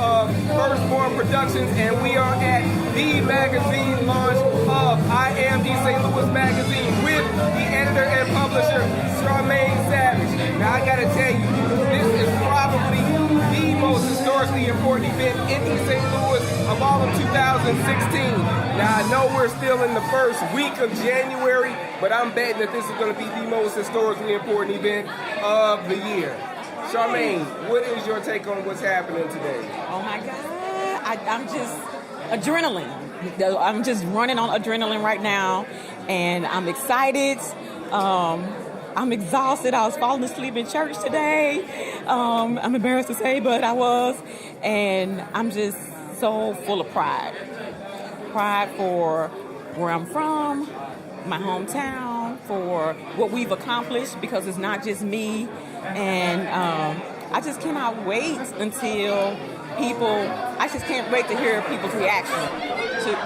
of Firstborn Productions, and we are at the magazine launch of I Am East St. Louis magazine with the editor and publisher, Charmaine Savage. Now I gotta tell you, this is probably the most historically important event in East St. Louis of all of 2016. Now I know we're still in the first week of January, but I'm betting that this is going to be the most historically important event of the year. Charmaine, what is your take on what's happening today? Oh my God, I'm just adrenaline. I'm just running on adrenaline right now, and I'm excited. I'm exhausted. I was falling asleep in church today. I'm embarrassed to say, but I was, and I'm just so full of pride. Pride for where I'm from, my hometown, for what we've accomplished, because it's not just me. And I just cannot wait until I just can't wait to hear people's reaction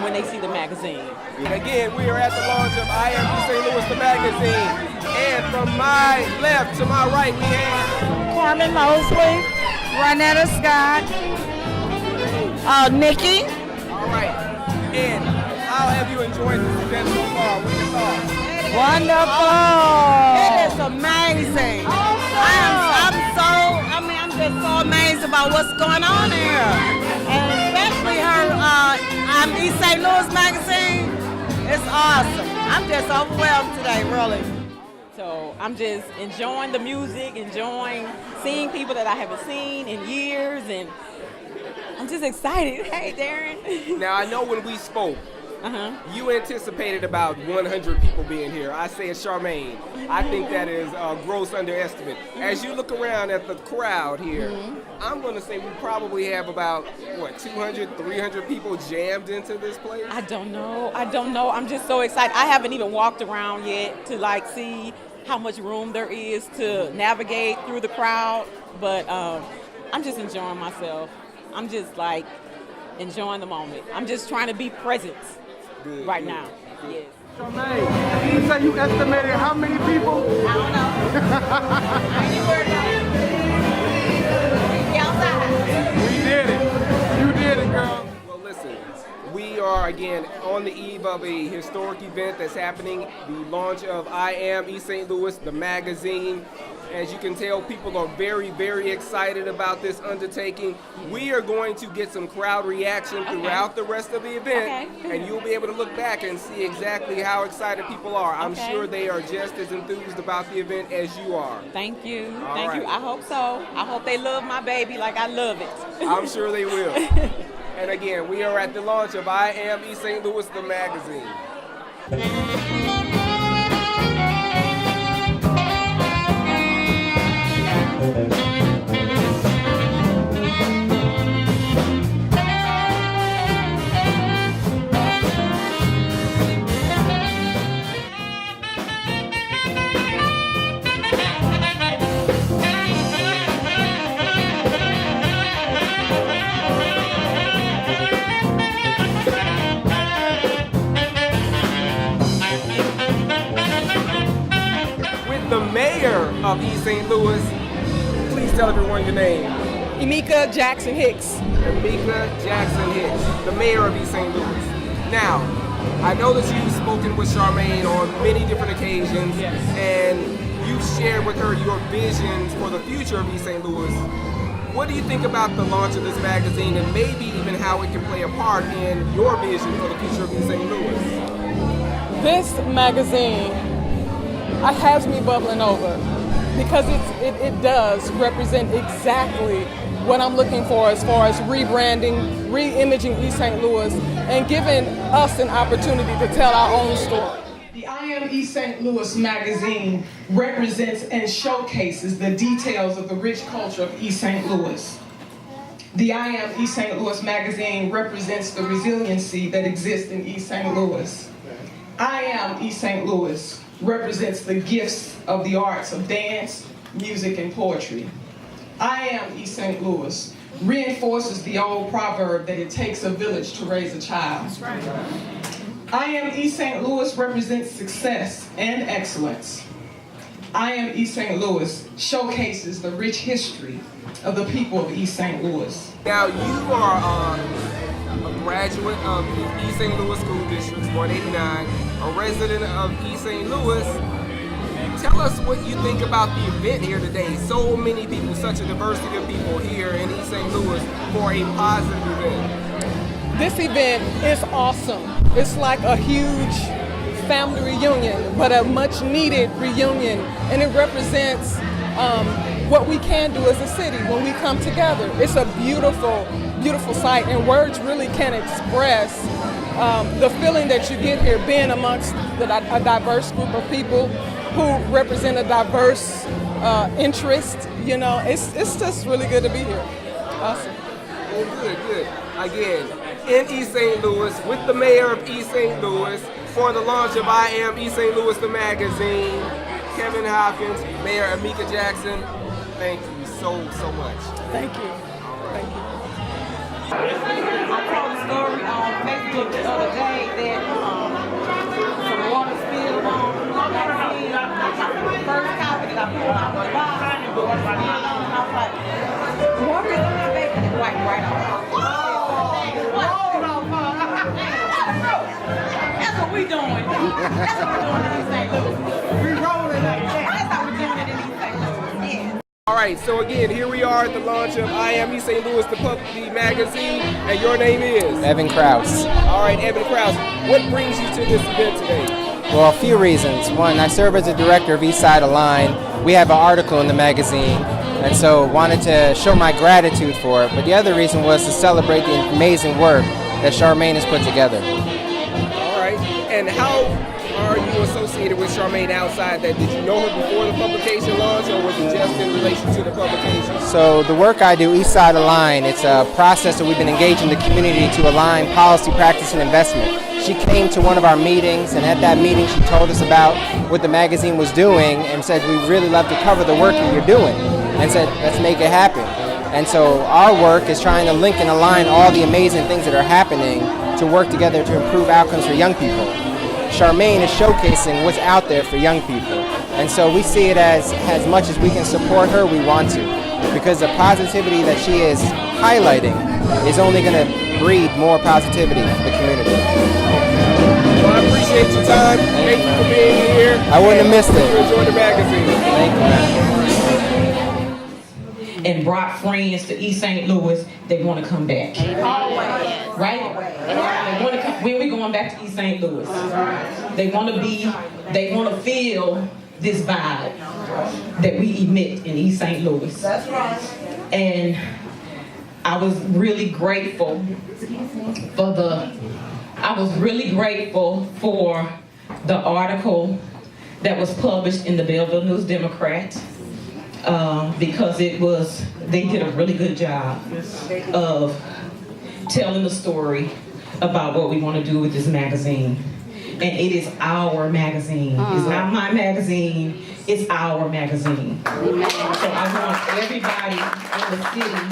when they see the magazine. Again, we are at the launch of I Am East St. Louis, the magazine. And from my left to my right, we have Carmen Mosley, Ronetta Scott, Nikki. All right. And how have you enjoyed this event so far? What are your thoughts? Wonderful. It is amazing. I'm just so amazed about what's going on here. And especially her I'm East St. Louis magazine. It's awesome. I'm just overwhelmed today, really. So I'm just enjoying the music, enjoying seeing people that I haven't seen in years, and I'm just excited. Hey, Darren. Now, I know when we spoke, you anticipated about 100 people being here. I say it's Charmaine. I think that is a gross underestimate. As you look around at the crowd here, I'm going to say we probably have about, 200, 300 people jammed into this place? I don't know. I'm just so excited. I haven't even walked around yet to see how much room there is to navigate through the crowd, but I'm just enjoying myself. I'm just enjoying the moment. I'm just trying to be present right now. Yes. Charmaine, you say you estimated how many people? I don't know. I ain't even worried about it. We did it. You did it, girl. Well, listen, we are again on the eve of a historic event that's happening, the launch of I Am East St. Louis, the magazine. As you can tell, people are very, very excited about this undertaking. We are going to get some crowd reaction throughout the rest of the event, and you'll be able to look back and see exactly how excited people are. I'm sure they are just as enthused about the event as you are. Thank you. All Thank you. right. I hope so. I hope they love my baby like I love it. I'm sure they will. And again, we are at the launch of I Am East St. Louis, the magazine. The mayor of East St. Louis, please tell everyone your name. Emeka Jackson Hicks. Emeka Jackson Hicks, the mayor of East St. Louis. Now, I know that you've spoken with Charmaine on many different occasions, and you've shared with her your visions for the future of East St. Louis. What do you think about the launch of this magazine, and maybe even how it can play a part in your vision for the future of East St. Louis? This magazine has me bubbling over because it does represent exactly what I'm looking for as far as rebranding, re-imaging East St. Louis, and giving us an opportunity to tell our own story. The I Am East St. Louis magazine represents and showcases the details of the rich culture of East St. Louis. The I Am East St. Louis magazine represents the resiliency that exists in East St. Louis. I Am East St. Louis represents the gifts of the arts of dance, music, and poetry. I Am East St. Louis reinforces the old proverb that it takes a village to raise a child. That's right. I Am East St. Louis represents success and excellence. I Am East St. Louis showcases the rich history of the people of East St. Louis. Now you are a graduate of the East St. Louis School District 189, a resident of East St. Louis. Tell us what you think about the event here today. So many people, such a diversity of people here in East St. Louis for a positive event. This event is awesome. It's like a huge family reunion, but a much needed reunion, and it represents what we can do as a city when we come together. It's a beautiful, beautiful sight, and words really can't express the feeling that you get here being amongst a diverse group of people who represent a diverse interest. You know, it's just really good to be here. Awesome. Well, good. Again, in East St. Louis with the mayor of East St. Louis for the launch of I Am East St. Louis, the magazine. Kevin Hopkins, Mayor Amika Jackson, thank you so much. Thank you. Thank you. I told a story on Facebook the other day that some water spilled on my magazine. The first copy that I pulled out of the box, water spilled on, and I was like, water is on my baby, and it wiped right off. That's what we doing. That's what we're doing in East St. Louis. We rolling like that. That's how we're doing it in East St. Louis. Yeah. All right, so again, here we are at the launch of I Am East St. Louis, the magazine, and your name is? Evan Krause. All right, Evan Krause, what brings you to this event today? Well, a few reasons. One, I serve as the director of East Side Align. We have an article in the magazine, and so wanted to show my gratitude for it. But the other reason was to celebrate the amazing work that Charmaine has put together. All right, and how are you associated with Charmaine outside that? Did you know her before the publication launch, or was it just in relation to the publication? So the work I do, East Side Align, it's a process that we've been engaging the community to align policy, practice, and investment. She came to one of our meetings, and at that meeting she told us about what the magazine was doing and said, we'd really love to cover the work that you're doing, and said, let's make it happen. And so our work is trying to link and align all the amazing things that are happening to work together to improve outcomes for young people. Charmaine is showcasing what's out there for young people. And so we see it as much as we can support her, we want to. Because the positivity that she is highlighting is only going to breed more positivity in the community. Well, I appreciate your time. Thank you for being here. I wouldn't have missed it. You enjoyed the magazine. Thank you. And brought friends to East St. Louis, they want to come back. Always. Right? They want to come. When we going back to East St. Louis, they want to feel this vibe that we emit in East St. Louis. That's right. And I was really grateful for the article that was published in the Belleville News Democrat. Because they did a really good job of telling the story about what we want to do with this magazine. And it is our magazine. It's not my magazine, it's our magazine. So I want everybody in the city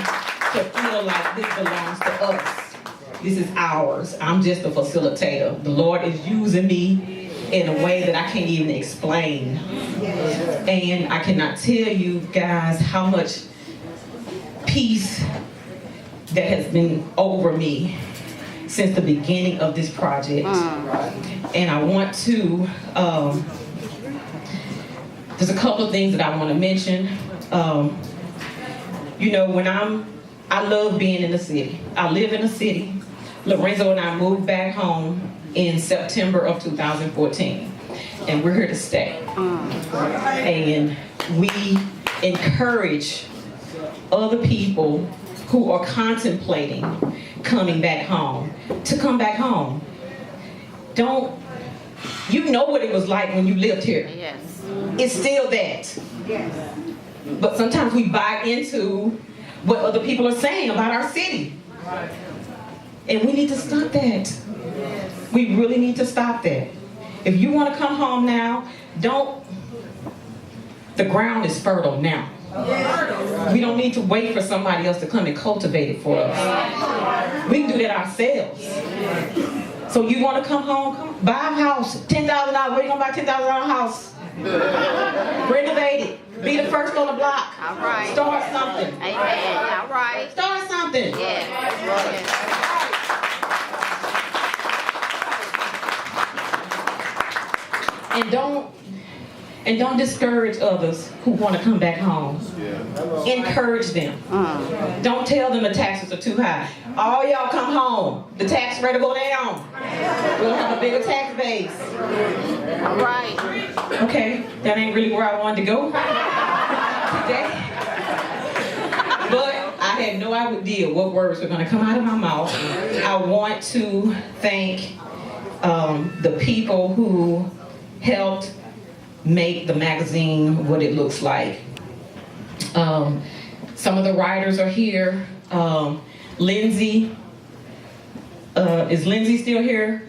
to feel like this belongs to us. This is ours. I'm just a facilitator. The Lord is using me in a way that I can't even explain. And I cannot tell you guys how much peace that has been over me since the beginning of this project. And I want to, there's a couple of things that I want to mention. You know, I love being in the city. I live in the city. Lorenzo and I moved back home in September of 2014, and we're here to stay. And we encourage other people who are contemplating coming back home to come back home. You know what it was like when you lived here. Yes. It's still that. Yes. But sometimes we buy into what other people are saying about our city. Right. And we need to stop that. We really need to stop that. If you want to come home now, the ground is fertile now. We don't need to wait for somebody else to come and cultivate it for us. We can do that ourselves. So you want to come home, buy a house, $10,000. Where you going to buy a $10,000 house? Rent it the first on the block. All right. Start something. Amen. All right. Start something. Yeah. And don't discourage others who want to come back home. Encourage them. Don't tell them the taxes are too high. All y'all come home. The tax rate will go down. We'll have a bigger tax base. All right. Okay, that ain't really where I wanted to go today. But I had no idea what words were going to come out of my mouth. I want to thank the people who helped make the magazine what it looks like. Some of the writers are here. Lindsay, is Lindsay still here?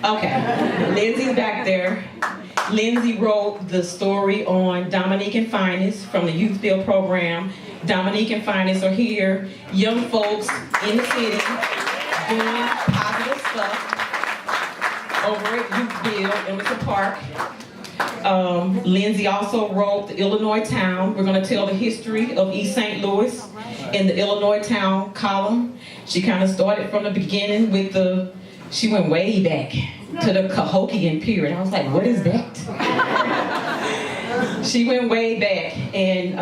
Okay, Lindsay's back there. Lindsay wrote the story on Dominique and Finest from the Youth Build program. Dominique and Finest are here. Young folks in the city doing positive stuff over at Youth Build, Emerson Park. Lindsay also wrote the Illinois Town. We're going to tell the history of East St. Louis in the Illinois Town column. She kind of started from the beginning with she went way back to the Cahokian period. I was like, what is that? She went way back, and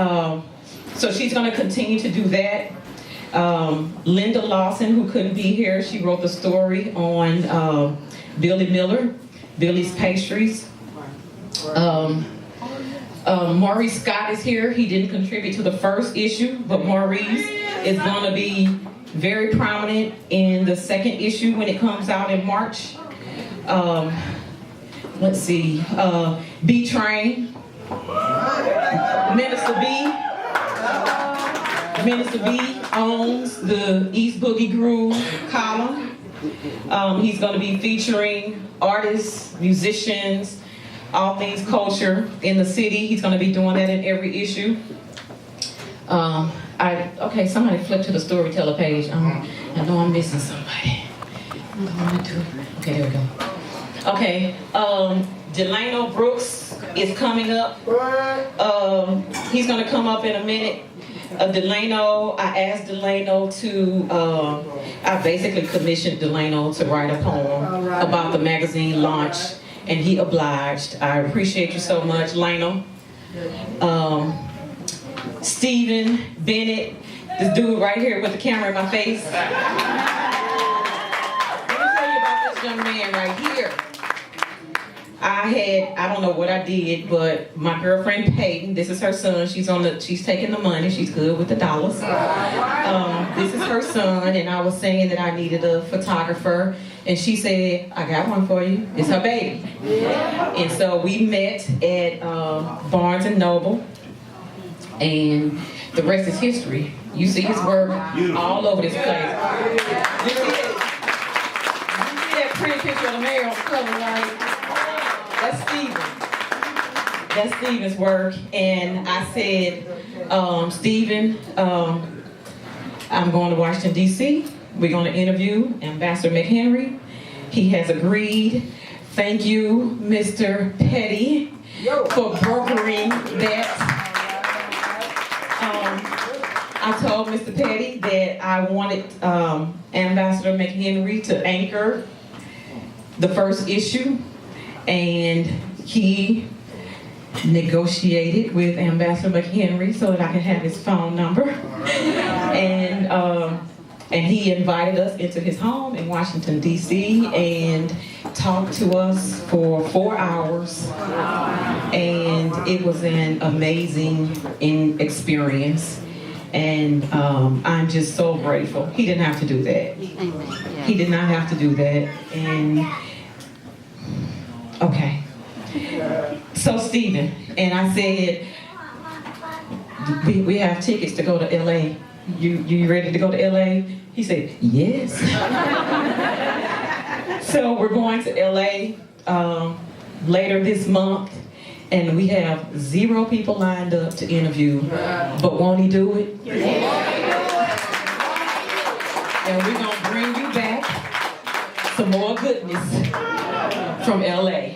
so she's going to continue to do that. Linda Lawson, who couldn't be here, she wrote the story on Billy Miller, Billy's Pastries. Maurice Scott is here. He didn't contribute to the first issue, but Maurice is going to be very prominent in the second issue when it comes out in March. Let's see, B-Train, Minister B owns the East Boogie Groove column. He's going to be featuring artists, musicians, all things culture in the city. He's going to be doing that in every issue. Okay, somebody flip to the storyteller page. I know I'm missing somebody. Okay, there we go. Okay, Delano Brooks is coming up. He's going to come up in a minute. Delano, I asked Delano to, I basically commissioned Delano to write a poem about the magazine launch, and he obliged. I appreciate you so much, Lano. Stephen Bennett, this dude right here with the camera in my face. Let me tell you about this young man right here. I don't know what I did, but my girlfriend Peyton, this is her son, she's taking the money, she's good with the dollars. This is her son, and I was saying that I needed a photographer, and she said, I got one for you, it's her baby. And so we met at Barnes & Noble, and the rest is history. You see his work all over this place. You see that pretty picture of the mayor on the cover, right? That's Stephen. That's Stephen's work. And I said, Stephen, I'm going to Washington, D.C. We're going to interview Ambassador McHenry. He has agreed. Thank you, Mr. Petty, for brokering that. I told Mr. Petty that I wanted Ambassador McHenry to anchor the first issue, and he negotiated with Ambassador McHenry so that I could have his phone number. And he invited us into his home in Washington, D.C. and talked to us for 4 hours. And it was an amazing experience. And I'm just so grateful. He didn't have to do that. He did not have to do that. And okay. So Stephen, and I said, we have tickets to go to LA. You ready to go to LA? He said, yes. So we're going to LA later this month, and we have 0 people lined up to interview, but won't he do it? And we're gonna bring you back some more goodness from LA.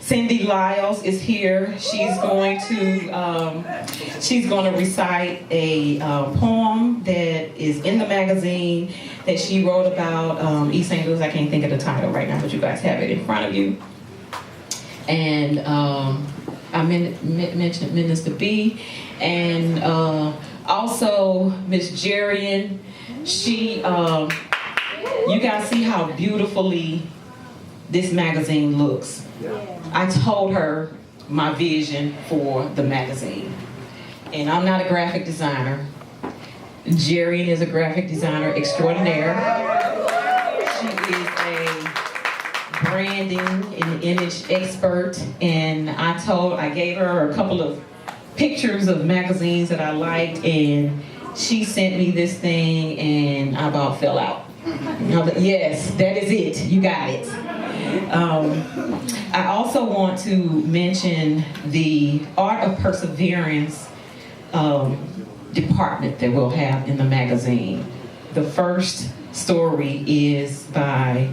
Cindy Lyles is here. She's going to recite a poem that is in the magazine that she wrote about East St. Louis. I can't think of the title right now, but you guys have it in front of you. And I mentioned Minister B, and also Miss Jerian. She, you guys see how beautifully this magazine looks. I told her my vision for the magazine. And I'm not a graphic designer. Jerian is a graphic designer extraordinaire. She is a branding and image expert. And I gave her a couple of pictures of magazines that I liked, and she sent me this thing, and I about fell out. Yes, that is it. You got it. I also want to mention the Art of Perseverance department that we'll have in the magazine. The first story is by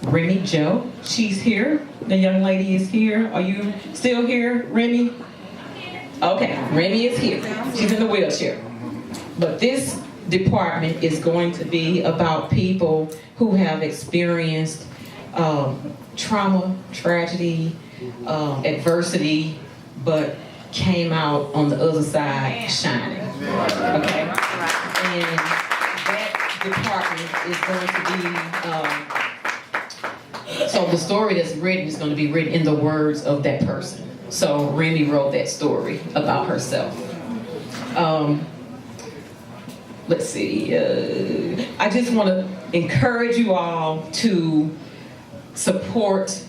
Remy Jo. She's here. The young lady is here. Are you still here, Remy? Okay, Remy is here. She's in the wheelchair. But this department is going to be about people who have experienced trauma, tragedy, adversity, but came out on the other side shining. Okay? And that department is going to be, so the story that's written is going to be written in the words of that person. So Remy wrote that story about herself. Let's see, I just want to encourage you all to support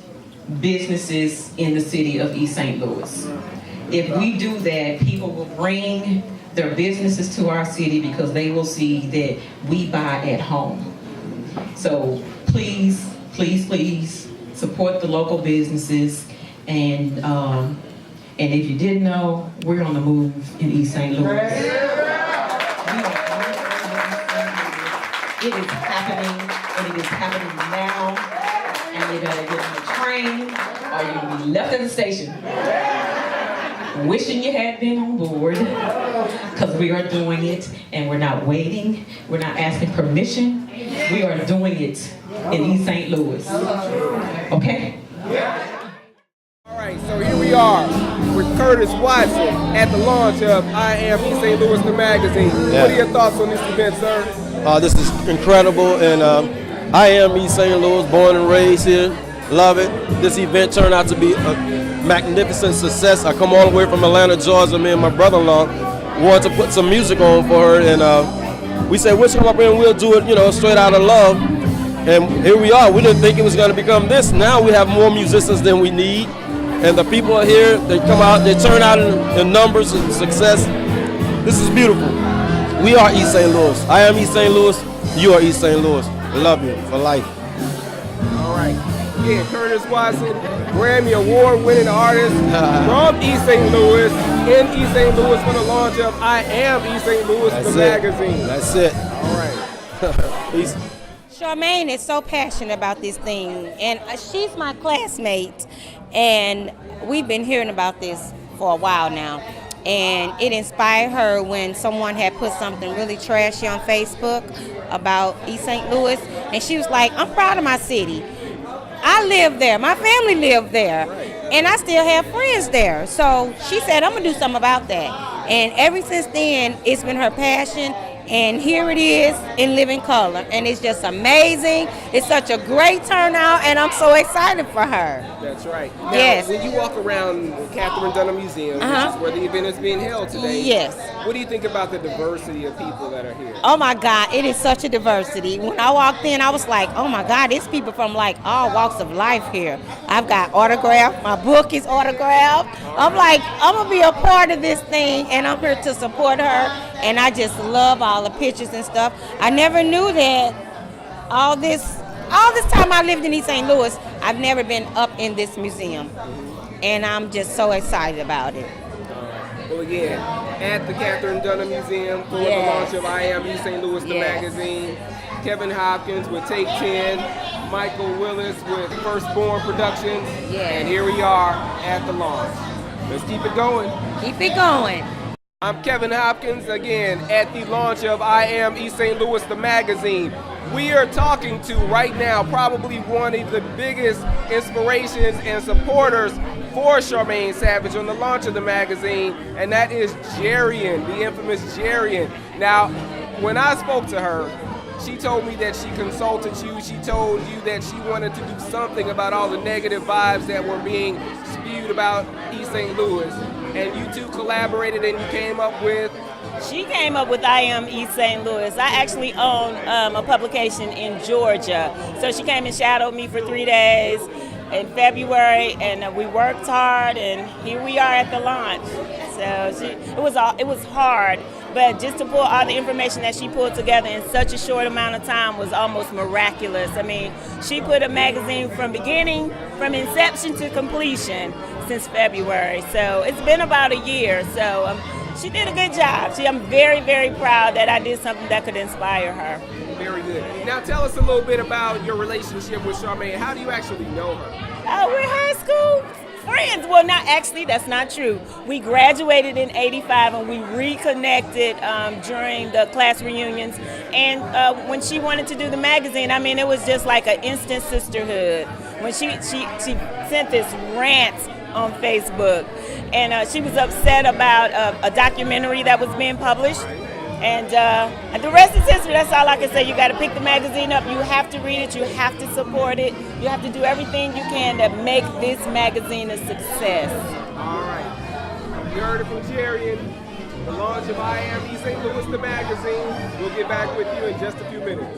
businesses in the city of East St. Louis. If we do that, people will bring their businesses to our city because they will see that we buy at home. So please, please, please support the local businesses. And if you didn't know, we're on the move in East St. Louis. It is happening, and it is happening now. And you better get on the train, or you'll be left at the station wishing you had been on board, because we are doing it, and we're not waiting. We're not asking permission. We are doing it in East St. Louis. Okay? All right, so here we are with Curtis Watson at the launch of I Am East St. Louis, the magazine. Yeah. What are your thoughts on this event, sir? This is incredible, and I am East St. Louis, born and raised here. Love it. This event turned out to be a magnificent success. I come all the way from Atlanta, Georgia. Me and my brother-in-law wanted to put some music on for her, and we said, we'll come up here and we'll do it, straight out of love. And here we are. We didn't think it was going to become this. Now we have more musicians than we need, and the people are here. They come out, they turn out in numbers and success. This is beautiful. We are East St. Louis. I am East St. Louis. You are East St. Louis. Love you for life. All right. Yeah, Curtis Watson, Grammy Award-winning artist from East St. Louis, in East St. Louis for the launch of I Am East St. Louis, the magazine. That's it. All right. Peace. Charmaine is so passionate about this thing, and she's my classmate, and we've been hearing about this for a while now. And it inspired her when someone had put something really trashy on Facebook about East St. Louis, and she was like, I'm proud of my city. I live there, my family lived there, and I still have friends there. So she said, I'm gonna do something about that. And ever since then, it's been her passion, and here it is in living color, and it's just amazing. It's such a great turnout, and I'm so excited for her. That's right. Now, yes. When you walk around the Catherine Dunham Museum, which is where the event is being held today, yes. What do you think about the diversity of people that are here? Oh my God, it is such a diversity. When I walked in, I was like, oh my God, it's people from like all walks of life here. I've got autographed, my book is autographed. I'm like, I'm gonna be a part of this thing, and I'm here to support her, and I just love all the pictures and stuff. I never knew that all this time I lived in East St. Louis, I've never been up in this museum, and I'm just so excited about it. Well, again, at the Catherine Dunham Museum for the launch of I Am East St. Louis, the magazine, Kevin Hopkins with Take 10. Michael Willis with Firstborn Productions. Yeah. And here we are at the launch. Let's keep it going. Keep it going. I'm Kevin Hopkins, again, at the launch of I Am East St. Louis, the magazine. We are talking to, right now, probably one of the biggest inspirations and supporters for Charmaine Savage on the launch of the magazine, and that is Jerian, the infamous Jerian. Now, when I spoke to her, she told me that she consulted you. She told you that she wanted to do something about all the negative vibes that were being spewed about East St. Louis. And you two collaborated and you came up with? She came up with I Am East St. Louis. I actually own a publication in Georgia. So she came and shadowed me for 3 days in February, and we worked hard, and here we are at the launch. So it was hard, but just to pull all the information that she pulled together in such a short amount of time was almost miraculous. I mean, she put a magazine from inception to completion since February. So it's been about a year. So she did a good job. I'm very, very proud that I did something that could inspire her. Very good. Now tell us a little bit about your relationship with Charmaine. How do you actually know her? We're high school friends. Well, not actually, that's not true. We graduated in '85 and we reconnected during the class reunions. And when she wanted to do the magazine, I mean, it was just like an instant sisterhood. When she sent this rant on Facebook, and she was upset about a documentary that was being published. And the rest is history. That's all I can say. You got to pick the magazine up. You have to read it. You have to support it. You have to do everything you can to make this magazine a success. All right. You heard it from Jerian. The launch of I Am East St. Louis, the magazine. We'll get back with you in just a few minutes.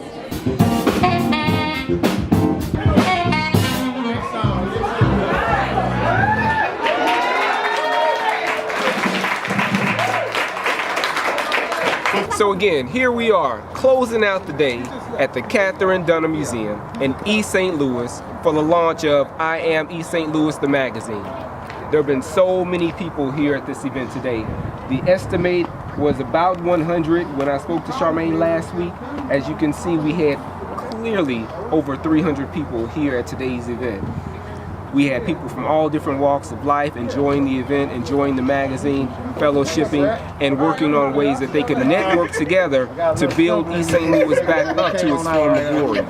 So again, here we are, closing out the day at the Catherine Dunham Museum in East St. Louis for the launch of I Am East St. Louis, the magazine. There have been so many people here at this event today. The estimate was about 100 when I spoke to Charmaine last week. As you can see, we had clearly over 300 people here at today's event. We had people from all different walks of life enjoying the event, enjoying the magazine, fellowshipping, and working on ways that they could network together to build East St. Louis back up to its former glory.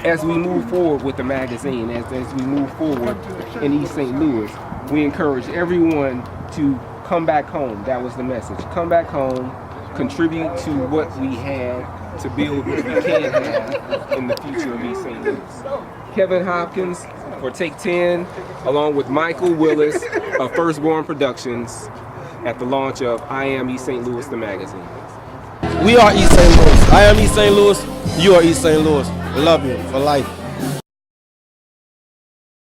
As we move forward with the magazine, as we move forward in East St. Louis, we encourage everyone to come back home. That was the message. Come back home, contribute to what we have to build what we can have in the future of East St. Louis. Kevin Hopkins for Take 10, along with Michael Willis of Firstborn Productions at the launch of I Am East St. Louis, the magazine. We are East St. Louis. I am East St. Louis. You are East St. Louis. Love you for life.